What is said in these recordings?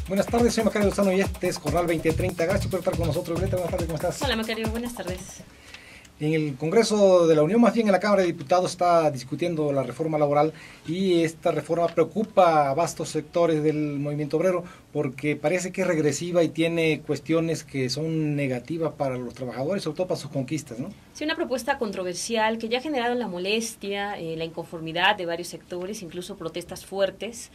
Buenas tardes, soy Macario Lozano y este es Jornal 2030. Gracias por estar con nosotros. Greta, buenas tardes, ¿cómo estás? Hola Macario, buenas tardes. En el Congreso de la Unión, más bien en la Cámara de Diputados, está discutiendo la reforma laboral y esta reforma preocupa a vastos sectores del movimiento obrero porque parece que es regresiva y tiene cuestiones que son negativas para los trabajadores, sobre todo para sus conquistas, ¿no? Sí, una propuesta controversial que ya ha generado la molestia, la inconformidad de varios sectores, incluso protestas fuertes.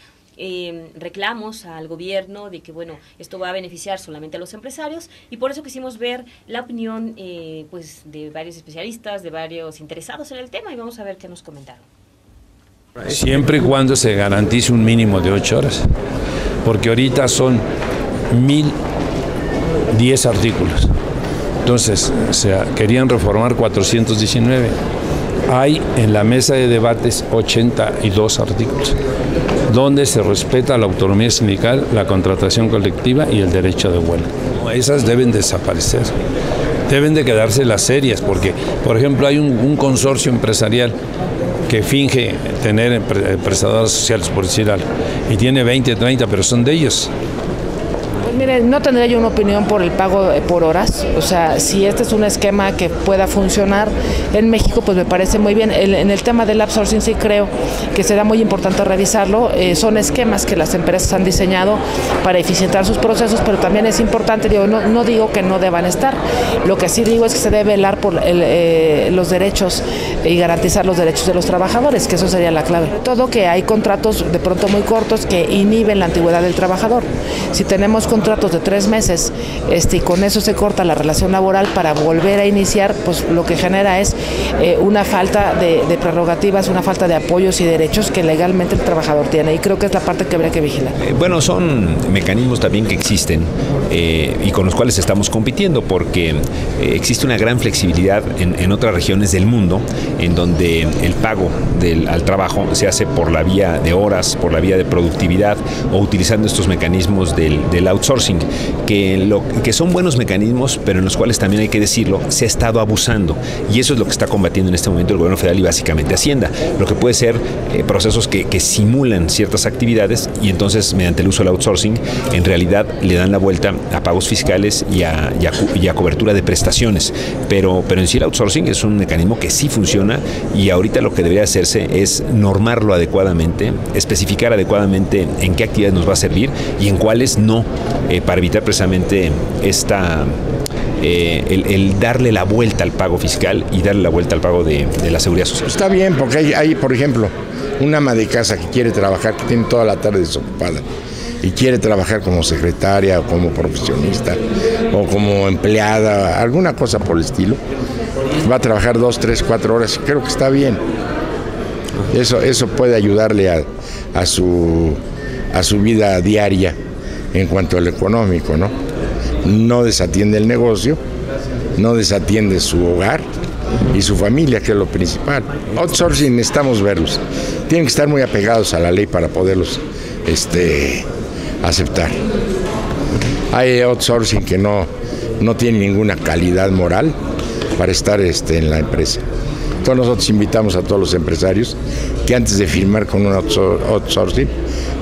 Reclamos al gobierno de que bueno, esto va a beneficiar solamente a los empresarios y por eso quisimos ver la opinión pues de varios especialistas, de varios interesados en el tema y vamos a ver qué nos comentaron. Siempre y cuando se garantice un mínimo de 8 horas, porque ahorita son 1010 artículos, entonces querían reformar 419. Hay en la mesa de debates 82 artículos, donde se respeta la autonomía sindical, la contratación colectiva y el derecho de huelga. Esas deben desaparecer, deben de quedarse las serias, porque, por ejemplo, hay un consorcio empresarial que finge tener prestadores sociales, por decir algo, y tiene 20, 30, pero son de ellos. Mire, no tendría yo una opinión por el pago por horas, o sea, si este es un esquema que pueda funcionar en México, pues me parece muy bien. En el tema del outsourcing sí creo que será muy importante revisarlo, son esquemas que las empresas han diseñado para eficientar sus procesos, pero también es importante, no digo que no deban estar, lo que sí digo es que se debe velar por los derechos y garantizar los derechos de los trabajadores, que eso sería la clave. Todo que hay contratos de pronto muy cortos que inhiben la antigüedad del trabajador. Si tenemos contratos de 3 meses y con eso se corta la relación laboral para volver a iniciar, pues lo que genera es una falta de prerrogativas, una falta de apoyos y derechos que legalmente el trabajador tiene, y creo que es la parte que habría que vigilar. Bueno, son mecanismos también que existen y con los cuales estamos compitiendo, porque existe una gran flexibilidad en otras regiones del mundo en donde el pago al trabajo se hace por la vía de horas, por la vía de productividad o utilizando estos mecanismos del outsourcing, que son buenos mecanismos, pero en los cuales también hay que decirlo, se ha estado abusando, y eso es lo que está combatiendo en este momento el gobierno federal y básicamente Hacienda, lo que puede ser procesos que simulan ciertas actividades y entonces mediante el uso del outsourcing en realidad le dan la vuelta a pagos fiscales y a cobertura de prestaciones, pero en sí el outsourcing es un mecanismo que sí funciona y ahorita lo que debería hacerse es normarlo adecuadamente, especificar adecuadamente en qué actividades nos va a servir y en cuáles no, para evitar precisamente el darle la vuelta al pago fiscal y darle la vuelta al pago de la seguridad social. Está bien, porque hay, por ejemplo, una ama de casa que quiere trabajar, que tiene toda la tarde desocupada y quiere trabajar como secretaria o como profesionista o como empleada, alguna cosa por el estilo, va a trabajar 2, 3, 4 horas, creo que está bien. Eso puede ayudarle a su vida diaria en cuanto al económico, ¿no? No desatiende el negocio, no desatiende su hogar y su familia, que es lo principal. Outsourcing necesitamos verlos. Tienen que estar muy apegados a la ley para poderlos aceptar. Hay outsourcing que no tiene ninguna calidad moral para estar en la empresa. Entonces nosotros invitamos a todos los empresarios que antes de firmar con un outsourcing,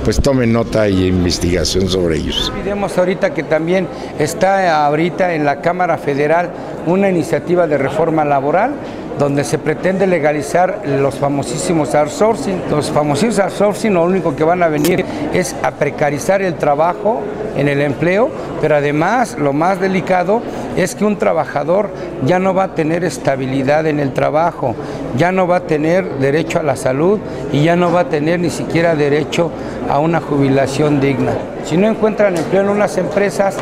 pues tomen nota y investigación sobre ellos. Vemos ahorita que también está ahorita en la Cámara Federal una iniciativa de reforma laboral donde se pretende legalizar los famosísimos outsourcing. Los famosísimos outsourcing lo único que van a venir es a precarizar el trabajo en el empleo, pero además lo más delicado es que un trabajador ya no va a tener estabilidad en el trabajo, ya no va a tener derecho a la salud y ya no va a tener ni siquiera derecho a una jubilación digna. Si no encuentran empleo en unas empresas,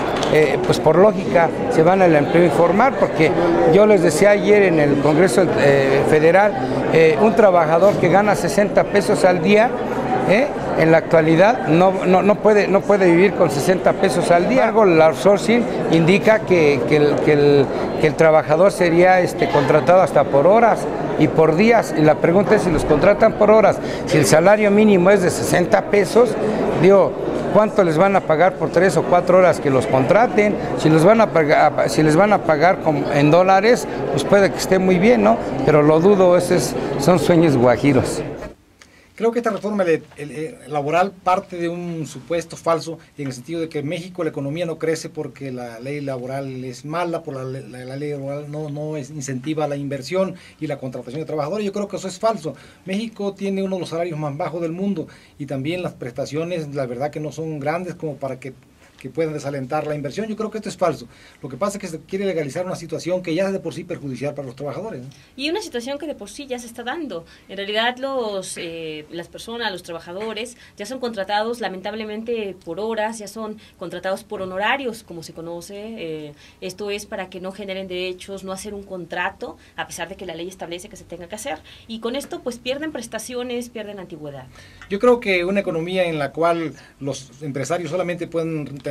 pues por lógica se van al empleo informal, porque yo les decía ayer en el Congreso Federal, un trabajador que gana 60 pesos al día, en la actualidad no puede vivir con 60 pesos al día. El outsourcing indica que el trabajador sería contratado hasta por horas y por días, y la pregunta es si los contratan por horas, si el salario mínimo es de 60 pesos, digo, ¿cuánto les van a pagar por 3 o 4 horas que los contraten? Si les van a pagar en dólares, pues puede que esté muy bien, ¿no? Pero lo dudo, son sueños guajiros. Creo que esta reforma laboral parte de un supuesto falso en el sentido de que en México la economía no crece porque la ley laboral es mala, por la ley laboral no incentiva la inversión y la contratación de trabajadores. Yo creo que eso es falso. México tiene uno de los salarios más bajos del mundo y también las prestaciones, la verdad que no son grandes como para que puedan desalentar la inversión. Yo creo que esto es falso. Lo que pasa es que se quiere legalizar una situación que ya es de por sí perjudicial para los trabajadores, ¿no? Y una situación que de por sí ya se está dando. En realidad las personas, los trabajadores, ya son contratados lamentablemente por horas, ya son contratados por honorarios, como se conoce. Esto es para que no generen derechos, no hacer un contrato, a pesar de que la ley establece que se tenga que hacer. Y con esto pues pierden prestaciones, pierden antigüedad. Yo creo que una economía en la cual los empresarios solamente pueden tener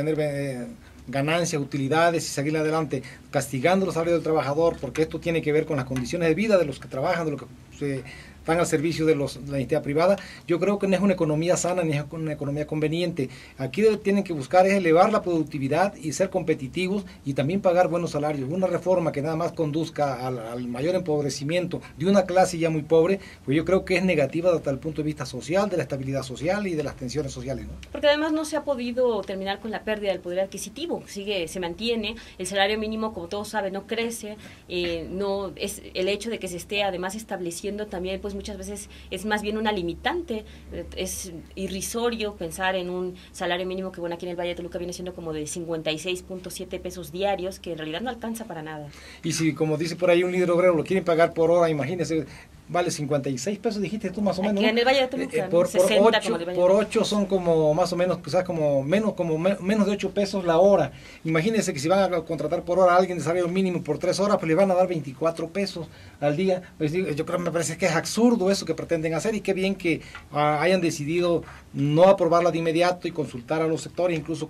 ganancias, utilidades y seguir adelante castigando los salarios del trabajador, porque esto tiene que ver con las condiciones de vida de los que trabajan, de los que están al servicio de la entidad privada. Yo creo que no es una economía sana ni es una economía conveniente. Aquí tienen que buscar es elevar la productividad y ser competitivos y también pagar buenos salarios. Una reforma que nada más conduzca al mayor empobrecimiento de una clase ya muy pobre, pues yo creo que es negativa desde el punto de vista social, de la estabilidad social y de las tensiones sociales, ¿no? Porque además no se ha podido terminar con la pérdida del poder adquisitivo, se mantiene, el salario mínimo, como todos saben, no crece, no es el hecho de que se esté además estableciendo también, pues muchas veces es más bien una limitante, es irrisorio pensar en un salario mínimo que, bueno, aquí en el Valle de Toluca viene siendo como de 56.7 pesos diarios, que en realidad no alcanza para nada. Y si, como dice por ahí un líder obrero, lo quieren pagar por hora, imagínense, vale 56 pesos, dijiste tú más o menos, aquí, ¿no? en el Valle de Toluca, por 60 8 son como más o menos, quizás menos de 8 pesos la hora. Imagínense que si van a contratar por hora a alguien de salario mínimo por 3 horas, pues le van a dar 24 pesos al día. Pues yo creo que me parece que es absurdo eso que pretenden hacer, y qué bien que hayan decidido no aprobarla de inmediato y consultar a los sectores, incluso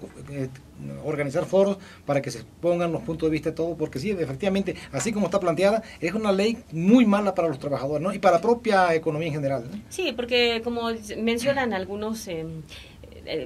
organizar foros para que se pongan los puntos de vista de todo, porque sí, efectivamente, así como está planteada, es una ley muy mala para los trabajadores, ¿no? Y para la propia economía en general, ¿no? Sí, porque como mencionan algunos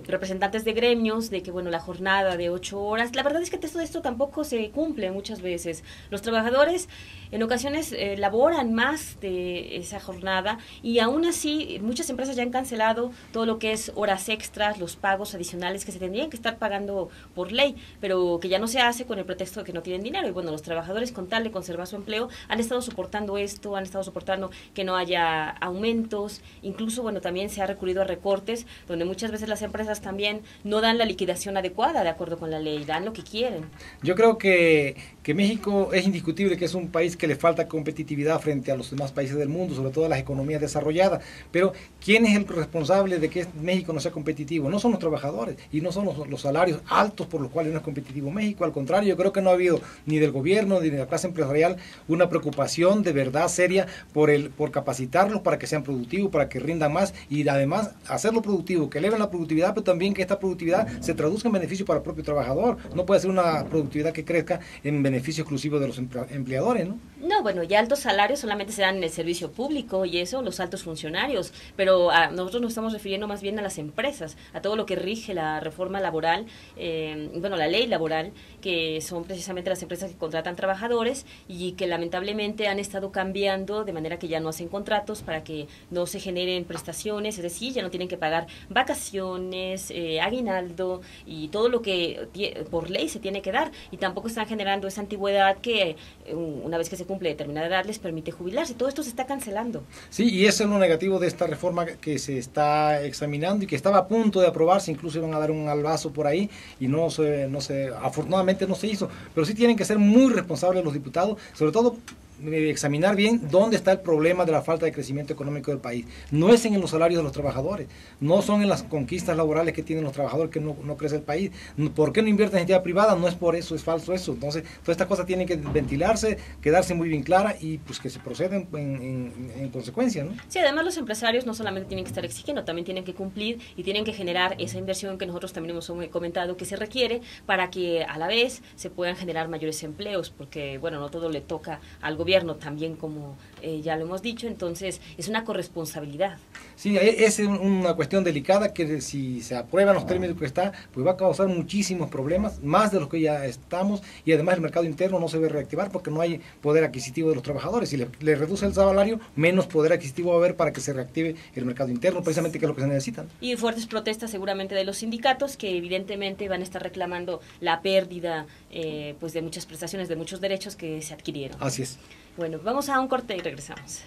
representantes de gremios, de que bueno, la jornada de 8 horas, la verdad es que todo esto tampoco se cumple muchas veces. Los trabajadores en ocasiones laboran más de esa jornada, y aún así muchas empresas ya han cancelado todo lo que es horas extras, los pagos adicionales que se tendrían que estar pagando por ley, pero que ya no se hace con el pretexto de que no tienen dinero. Y bueno, los trabajadores, con tal de conservar su empleo, han estado soportando esto, han estado soportando que no haya aumentos, incluso bueno, también se ha recurrido a recortes, donde muchas veces las empresas también no dan la liquidación adecuada de acuerdo con la ley, dan lo que quieren. Yo creo que México es indiscutible que es un país que le falta competitividad frente a los demás países del mundo, sobre todo a las economías desarrolladas, pero ¿quién es el responsable de que México no sea competitivo? No son los trabajadores y no son los salarios altos por los cuales no es competitivo México. Al contrario, yo creo que no ha habido ni del gobierno ni de la clase empresarial una preocupación de verdad seria por capacitarlos para que sean productivos, para que rindan más, y además hacerlo productivo, que eleven la productividad, pero también que esta productividad se traduzca en beneficio para el propio trabajador. No puede ser una productividad que crezca en beneficio exclusivo de los empleadores, ¿no? No, bueno, ya altos salarios solamente se dan en el servicio público y eso, los altos funcionarios, pero nosotros nos estamos refiriendo más bien a las empresas, a todo lo que rige la reforma laboral, bueno, la ley laboral, que son precisamente las empresas que contratan trabajadores y que lamentablemente han estado cambiando de manera que ya no hacen contratos para que no se generen prestaciones, es decir, ya no tienen que pagar vacaciones, aguinaldo y todo lo que por ley se tiene que dar, y tampoco están generando esa antigüedad que una vez que se cumple determinada edad les permite jubilarse. Todo esto se está cancelando. Sí, y eso es lo negativo de esta reforma que se está examinando y que estaba a punto de aprobarse, incluso iban a dar un albazo por ahí y afortunadamente no se hizo, pero sí tienen que ser muy responsables los diputados, sobre todo examinar bien dónde está el problema de la falta de crecimiento económico del país. No es en los salarios de los trabajadores, no son en las conquistas laborales que tienen los trabajadores que no crece el país. ¿Por qué no invierten en entidad privada? No es por eso, es falso eso. Entonces, todas estas cosas tienen que ventilarse, quedarse muy bien claras y pues que se proceden en consecuencia, ¿no? Sí, además los empresarios no solamente tienen que estar exigiendo, también tienen que cumplir y tienen que generar esa inversión que nosotros también hemos comentado que se requiere para que a la vez se puedan generar mayores empleos, porque bueno, no todo le toca al gobierno gobierno también, como ya lo hemos dicho, entonces es una corresponsabilidad. Sí, es una cuestión delicada que si se aprueban los términos que está, pues va a causar muchísimos problemas, más de los que ya estamos, y además el mercado interno no se ve reactivar porque no hay poder adquisitivo de los trabajadores. Si le reduce el salario, menos poder adquisitivo va a haber para que se reactive el mercado interno, precisamente que es lo que se necesitan. Y fuertes protestas seguramente de los sindicatos, que evidentemente van a estar reclamando la pérdida pues de muchas prestaciones, de muchos derechos que se adquirieron. Así es. Bueno, vamos a un corte y regresamos.